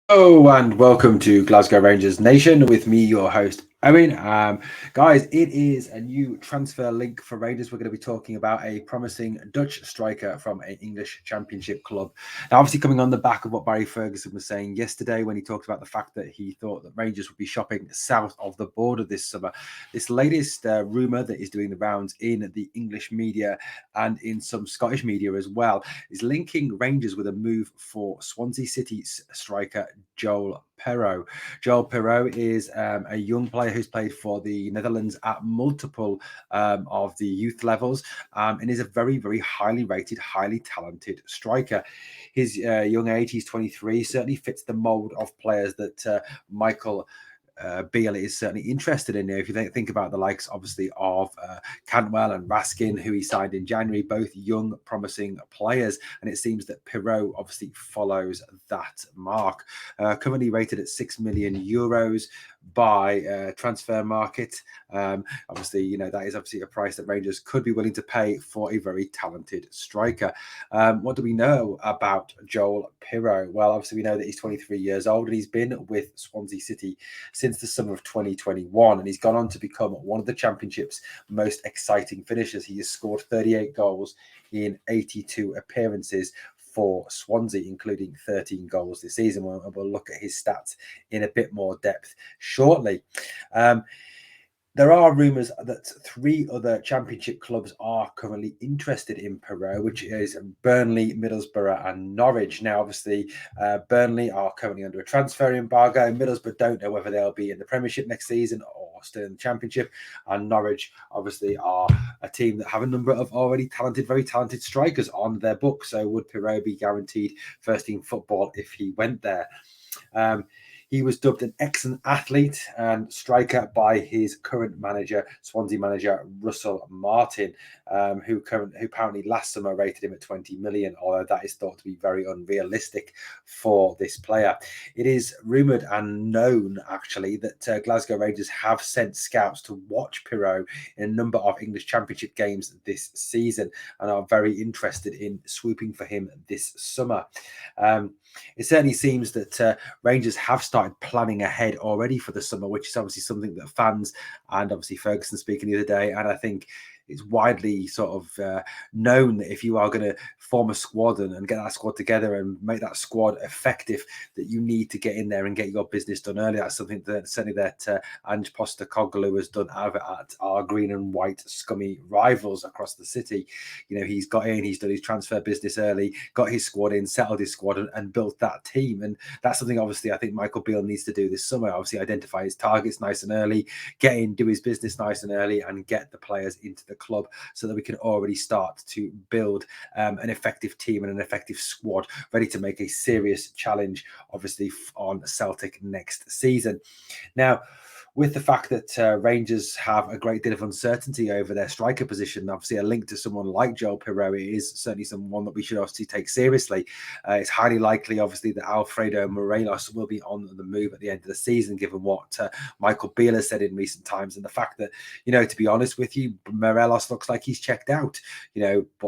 Oh, and welcome to Glasgow Rangers Nation with me, your host, Owen. Guys, it is a new transfer link for Rangers. We're going to be talking about a promising Dutch striker from an English Championship club. Now, obviously, coming on the back of what Barry Ferguson was saying yesterday when he talked about the fact that he thought that Rangers would be shopping south of the border this summer. This latest rumour that is doing the rounds in the English media and in some Scottish media as well is linking Rangers with a move for Swansea City striker Joel Perrault. Joel Perrault is a young player who's played for the Netherlands at multiple of the youth levels and is a very, very highly rated, highly talented striker. His young age, he's 23, certainly fits the mould of players that Michael Beale is certainly interested in. If you think about the likes, obviously, of Cantwell and Raskin, who he signed in January, both young, promising players, and it seems that Perrault obviously follows that mark. Currently rated at €6 million by Transfer Market. Obviously, that is obviously a price that Rangers could be willing to pay for a very talented striker. What do we know about Joel Perrault? Well, obviously, we know that he's 23 years old and he's been with Swansea City since the summer of 2021, and he's gone on to become one of the Championship's most exciting finishers. He has scored 38 goals in 82 appearances for Swansea, including 13 goals this season. We'll look at his stats in a bit more depth shortly. There are rumours that three other Championship clubs are currently interested in Perrault, which is Burnley, Middlesbrough, and Norwich. Now, obviously, Burnley are currently under a transfer embargo. Middlesbrough don't know whether they'll be in the Premiership next season or still in the Championship. And Norwich, obviously, are a team that have a number of already very talented strikers on their books. So, would Perrault be guaranteed first team football if he went there? He was dubbed an excellent athlete and striker by his current manager, Swansea manager Russell Martin, who apparently last summer rated him at 20 million, although that is thought to be very unrealistic for this player. It is rumoured and known, actually, that Glasgow Rangers have sent scouts to watch Perrault in a number of English Championship games this season and are very interested in swooping for him this summer. It certainly seems that Rangers have started planning ahead already for the summer, which is obviously something that fans and obviously Ferguson speaking the other day, and I think it's widely sort of known that if you are going to form a squad and get that squad together and make that squad effective, that you need to get in there and get your business done early. That's something that certainly that Ange Postecoglou has done over at our green and white scummy rivals across the city. He's got in, he's done his transfer business early, got his squad in, settled his squad, and built that team. And that's something obviously I think Michael Beale needs to do this summer. Obviously identify his targets nice and early, get in, do his business nice and early, and get the players into the club so that we can already start to build an effective team and an effective squad ready to make a serious challenge, obviously, on Celtic next season. Now, with the fact that Rangers have a great deal of uncertainty over their striker position, obviously a link to someone like Joel Perrault is certainly someone that we should obviously take seriously. It's highly likely, obviously, that Alfredo Morelos will be on the move at the end of the season, given what Michael Beale has said in recent times, and the fact that, to be honest with you, Morelos looks like he's checked out,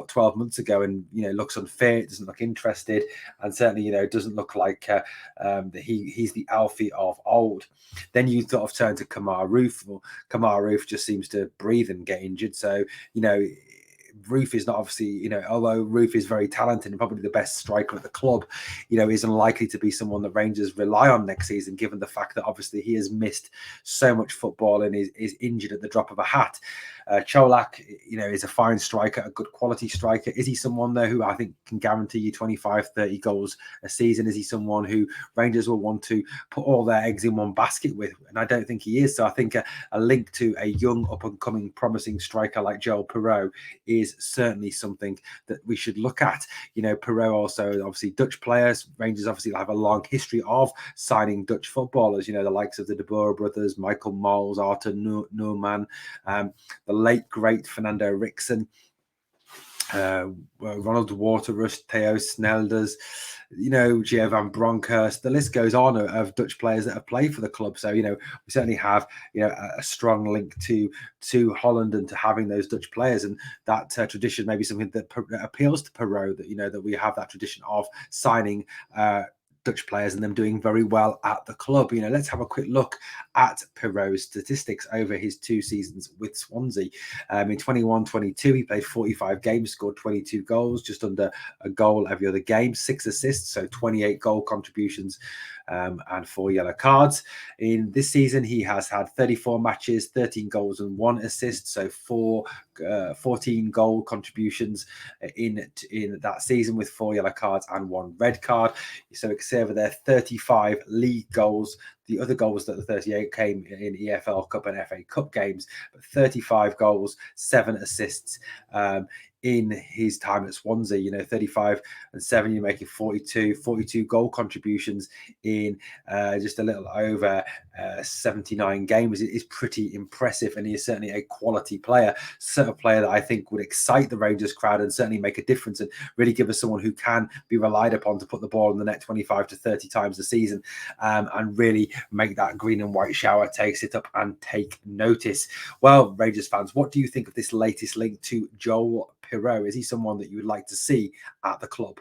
12 months ago, and, looks unfit, doesn't look interested, and certainly, doesn't look like that he's the Alfie of old. Then you sort of turn to Kamar Roof. Well, Kamar Roof just seems to breathe and get injured. So, Roof is not obviously, although Roof is very talented and probably the best striker at the club, is unlikely to be someone that Rangers rely on next season, given the fact that obviously he has missed so much football and is injured at the drop of a hat. Cholak, is a fine striker, a good quality striker. Is he someone though who I think can guarantee you 25, 30 goals a season? Is he someone who Rangers will want to put all their eggs in one basket with? And I don't think he is. So I think a link to a young, up-and-coming, promising striker like Joel Perrault is certainly something that we should look at. Perrault also, obviously, Dutch players. Rangers obviously have a long history of signing Dutch footballers, the likes of the De Boer brothers, Michael Mols, Arthur Newman, the late, great Fernando Rickson, Ronald Waterreus, Theo Snelders, Gio Bronckhorst. The list goes on of Dutch players that have played for the club. So, we certainly have, a strong link to Holland and to having those Dutch players. And that tradition may be something that appeals to Perrault, that, that we have that tradition of signing Dutch players and them doing very well at the club. You know, let's have a quick look at Pirot's statistics over his 2 seasons with Swansea. In 21-22, he played 45 games, scored 22 goals, just under a goal every other game, 6 assists, so 28 goal contributions, and 4 yellow cards. In this season, he has had 34 matches, 13 goals and 1 assist, so 14 goal contributions in that season, with 4 yellow cards and 1 red card. So we can see over there 35 league goals. The other goals, that the 38 came in EFL Cup and FA Cup games, but 35 goals, 7 assists in his time at Swansea. You know, 35 and 7, you're making 42 goal contributions in just a little over 79 games. It is pretty impressive, and he is certainly a quality player, sort of player that I think would excite the Rangers crowd and certainly make a difference and really give us someone who can be relied upon to put the ball in the net 25 to 30 times a season, and really make that green and white shower take, sit up and take notice. Well, Rangers fans, what do you think of this latest link to Joel Pirot? Is he someone that you would like to see at the club?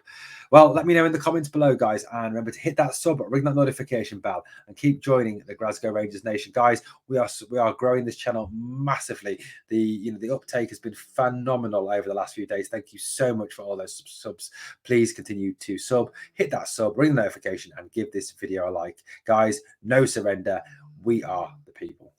Well, let me know in the comments below, guys, and remember to hit that sub, ring that notification bell, and keep joining the Glasgow Rangers Nation. Guys, we are growing this channel massively. The uptake has been phenomenal over the last few days. Thank you so much for all those subs. Please continue to sub, hit that sub, ring the notification, and give this video a like. Guys, no surrender. We are the people.